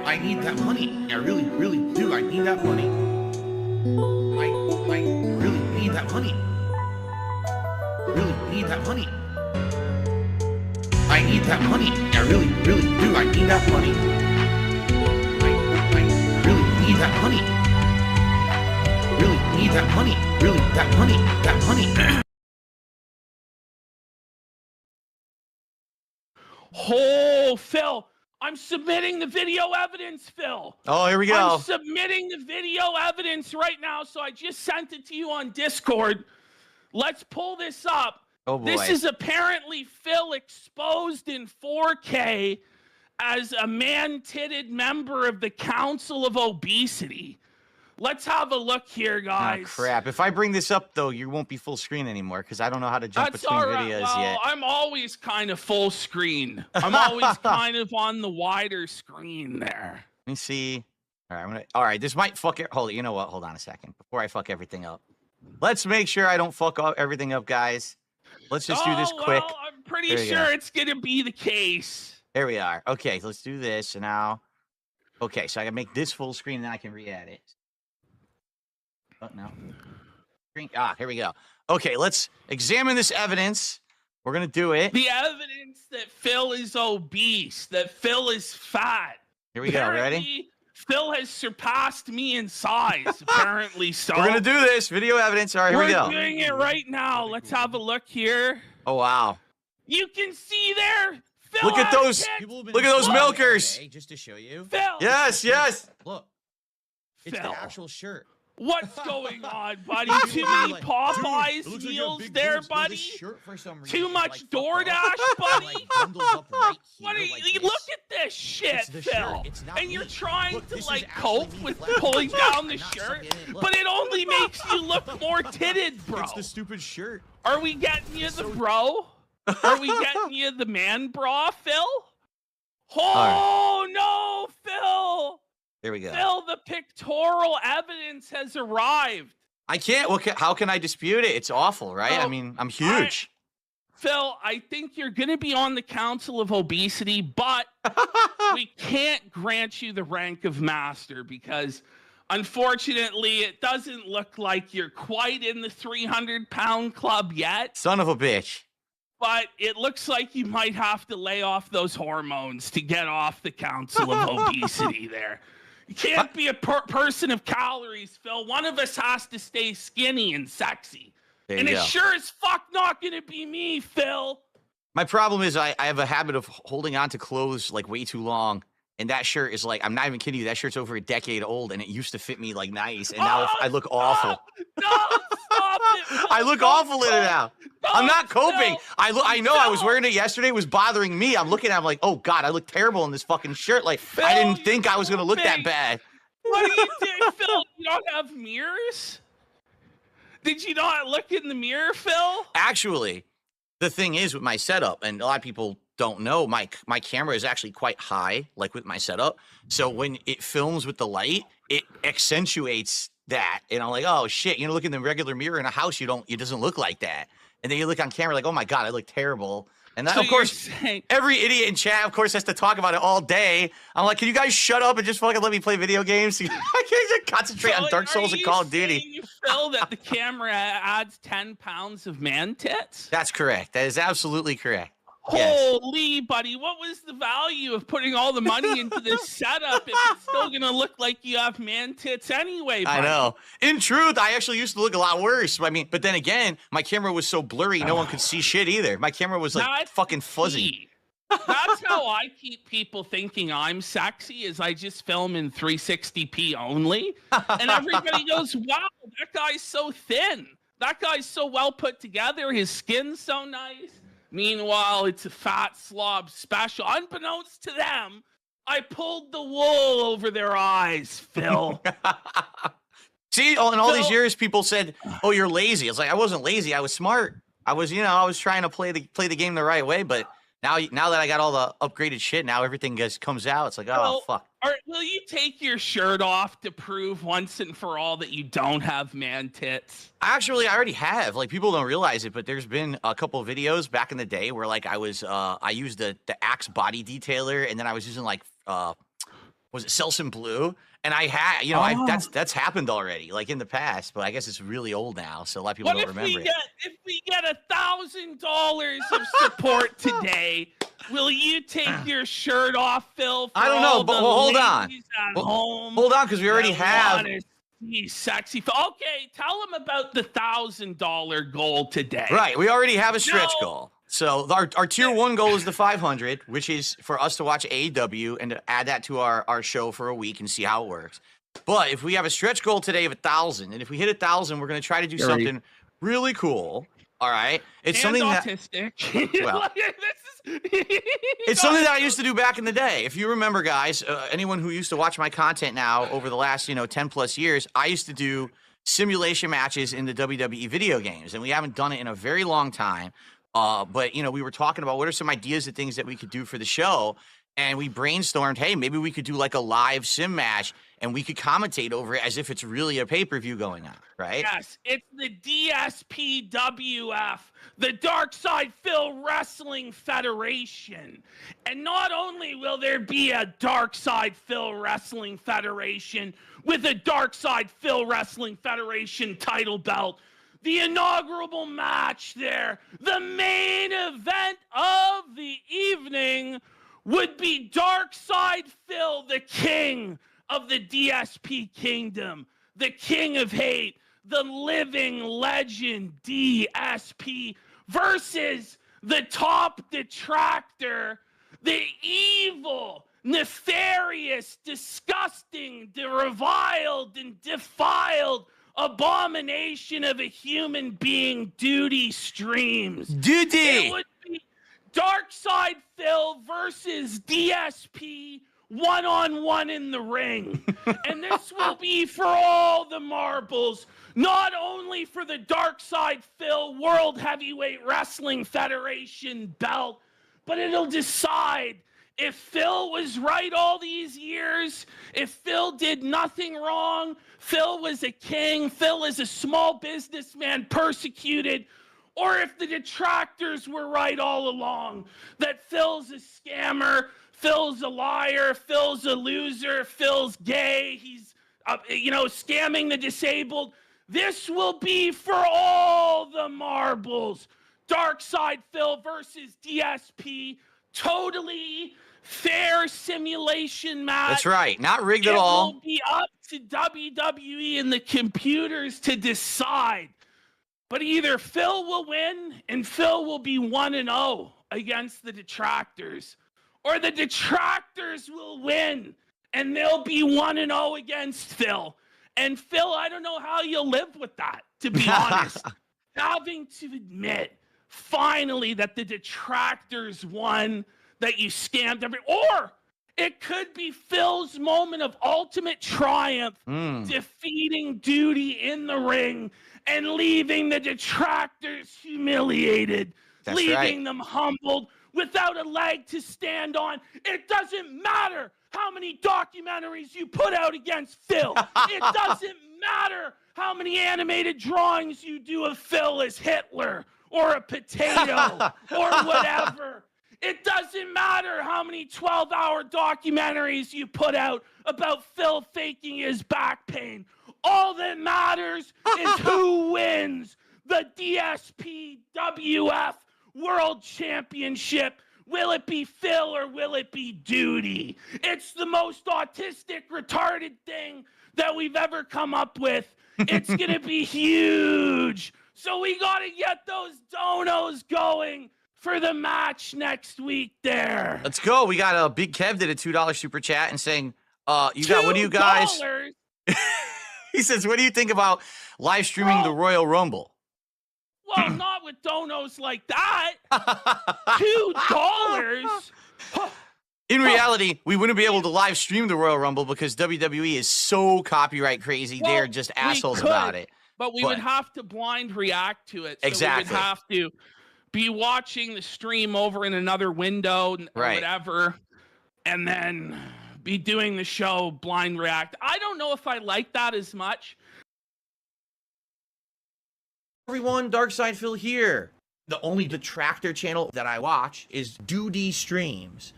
I need that money. I really, really do. I need that money. I really need that money. Really need that money. I need that money. I really, really do. I need that money. I really need that money. Really need that money. Really, that money. That money. Oh, Phil, I'm submitting the video evidence, Phil. Oh, here we go. I'm submitting the video evidence right now, so I just sent it to you on Discord. Let's pull this up. Oh, boy. This is apparently Phil exposed in 4K as a man-titted member of the Council of Obesity. Let's have a look here, guys. Oh, crap. If I bring this up, though, you won't be full screen anymore because I don't know how to jump between videos yet. I'm always kind of full screen. I'm always kind of on the wider screen there. Let me see. All right, all right, this might fuck it. Hold it. You know what? Hold on a second before I fuck everything up. Let's make sure I don't fuck up everything up, guys. Let's just do this quick. Well, I'm pretty sure it's going to be the case. There we are. Okay, let's do this. So now, okay, so I can make this full screen and then I can re-add it. Oh, no. Here we go. Okay, let's examine this evidence. We're going to do it. The evidence that Phil is obese, that Phil is fat. Here we go. Ready? Phil has surpassed me in size, apparently so. We're going to do this. Video evidence. All right, here we go. We're doing it right now. Let's have a look here. Oh, wow. You can see there. Phil, look at those. Look at those milkers. Just to show you. Phil. Yes, yes. Look. It's Phil. the actual shirt. What's going on, buddy? Too many Popeyes meals there, buddy? Too much DoorDash, buddy? What are you? Look at this shit, Phil. And you're trying to, like, cope with pulling down the shirt, but it only makes you look more titted, bro. It's the stupid shirt. Are we getting you the bro? Are we getting you the man bra, Phil? Oh, no, Phil. There we go. Phil, the pictorial evidence has arrived. I can't. How can I dispute it? It's awful, right? I mean, I'm huge. Phil, I think you're going to be on the Council of Obesity, but we can't grant you the rank of master because, unfortunately, it doesn't look like you're quite in the 300-pound club yet. Son of a bitch. But it looks like you might have to lay off those hormones to get off the Council of Obesity there. You can't be a person of calories, Phil. One of us has to stay skinny and sexy. And it's sure as fuck not going to be me, Phil. My problem is I have a habit of holding on to clothes like way too long. And that shirt is like, I'm not even kidding you, that shirt's over a decade old and it used to fit me like nice. And now I look awful. No, stop it, Phil. I look awful in it now. I'm not coping. I know I was wearing it yesterday. It was bothering me. I'm looking at it, I'm like, oh God, I look terrible in this fucking shirt. Like, Phil, I didn't think I was going to look that bad. What are you doing, Phil? You don't have mirrors? Did you not look in the mirror, Phil? Actually, the thing is with my setup, and a lot of people don't know, my camera is actually quite high, like with my setup. So when it films with the light, it accentuates that. And I'm like, oh shit, look in the regular mirror in a house, it doesn't look like that. And then you look on camera like, oh my God, I look terrible. And then, of course, every idiot in chat, of course, has to talk about it all day. I'm like, can you guys shut up and just fucking let me play video games? I can't just concentrate on Dark Souls and Call of Duty. You feel that the camera adds 10 pounds of man tits? That's correct. That is absolutely correct. Holy, buddy, what was the value of putting all the money into this setup if it's still going to look like you have man tits anyway, buddy? I know. In truth, I actually used to look a lot worse. I mean, but then again, my camera was so blurry, no one could see shit either. My camera was like fucking fuzzy. That's how I keep people thinking I'm sexy, is I just film in 360p only. And everybody goes, wow, that guy's so thin. That guy's so well put together. His skin's so nice. Meanwhile, it's a fat slob special. Unbeknownst to them, I pulled the wool over their eyes, Phil. See, in all these years, people said, oh, you're lazy. It's like, I wasn't lazy. I was smart. I was trying to play the game the right way. But now that I got all the upgraded shit, now everything just comes out. It's like, oh, fuck. Will you take your shirt off to prove once and for all that you don't have man tits? Actually, I already have. Like, people don't realize it, but there's been a couple of videos back in the day where, like, I used the Axe body detailer, and then I was using, like, was it Selsun Blue? And I had, you know, Oh. that's happened already, like in the past, but I guess it's really old now, so a lot of people What don't if remember it. if we get $1,000 of support today? Will you take your shirt off, Phil? For I don't know, all but the well, hold on. ladies at Well, home hold on, because we already that have. wanna see sexy. Okay, tell them about the $1,000 goal today. Right, we already have a stretch No. goal. So our tier 1 goal is the 500, which is for us to watch AEW and to add that to our show for a week and see how it works. But if we have a stretch goal today of 1,000, and if we hit 1,000, we're going to try to do something really cool. All right, it's And something autistic. Well, This it's something that I used to do back in the day. If you remember, guys, anyone who used to watch my content now over the last 10 plus years, I used to do simulation matches in the WWE video games, and we haven't done it in a very long time. But we were talking about what are some ideas of things that we could do for the show, and we brainstormed, hey, maybe we could do like a live sim match, and we could commentate over it as if it's really a pay-per-view going on, right? Yes, it's the DSPWF, the Dark Side Phil Wrestling Federation. And not only will there be a Dark Side Phil Wrestling Federation with a Dark Side Phil Wrestling Federation title belt, the inaugural match there, the main event of the evening would be Dark Side Phil, the king of the DSP kingdom, the king of hate, the living legend DSP versus the top detractor, the evil, nefarious, disgusting, reviled, and defiled abomination of a human being, Doody Streams. Doody! It would be Dark Side Phil versus DSP one-on-one in the ring. And this will be for all the marbles, not only for the Dark Side Phil World Heavyweight Wrestling Federation belt, but it'll decide if Phil was right all these years, if Phil did nothing wrong, Phil was a king, Phil is a small businessman persecuted, or if the detractors were right all along, that Phil's a scammer, Phil's a liar, Phil's a loser, Phil's gay, he's, scamming the disabled. This will be for all the marbles. Dark Side Phil versus DSP, totally fair simulation match. That's right, not rigged at It all. will be up to WWE and the computers to decide. But either Phil will win and Phil will be 1-0 against the detractors, or the detractors will win and they'll be 1-0 against Phil. And Phil, I don't know how you'll live with that, to be honest. Having to admit finally that the detractors won, that you scammed or it could be Phil's moment of ultimate triumph, defeating Doody in the ring and leaving the detractors humiliated, That's leaving right. them humbled without a leg to stand on. It doesn't matter how many documentaries you put out against Phil. It doesn't matter how many animated drawings you do of Phil as Hitler or a potato or whatever. It doesn't matter how many 12-hour documentaries you put out about Phil faking his back pain. All that matters is who wins the DSPWF World Championship. Will it be Phil or will it be Doody? It's the most autistic, retarded thing that we've ever come up with. It's going to be huge. So we got to get those donos going for the match next week there. Let's go. We got a Big Kev did a $2 super chat and saying, what do you guys? $2? He says, what do you think about live streaming the Royal Rumble? Well, not with donos like that. $2? In reality, we wouldn't be able to live stream the Royal Rumble because WWE is so copyright crazy. Well, They're just we assholes could, about it. But we would have to blind react to it. So Exactly. we would have to be watching the stream over in another window or Right. whatever, and then be doing the show blind react. I don't know if I like that as much. Everyone, Darkside Phil here. The only detractor channel that I watch is Doody Streams.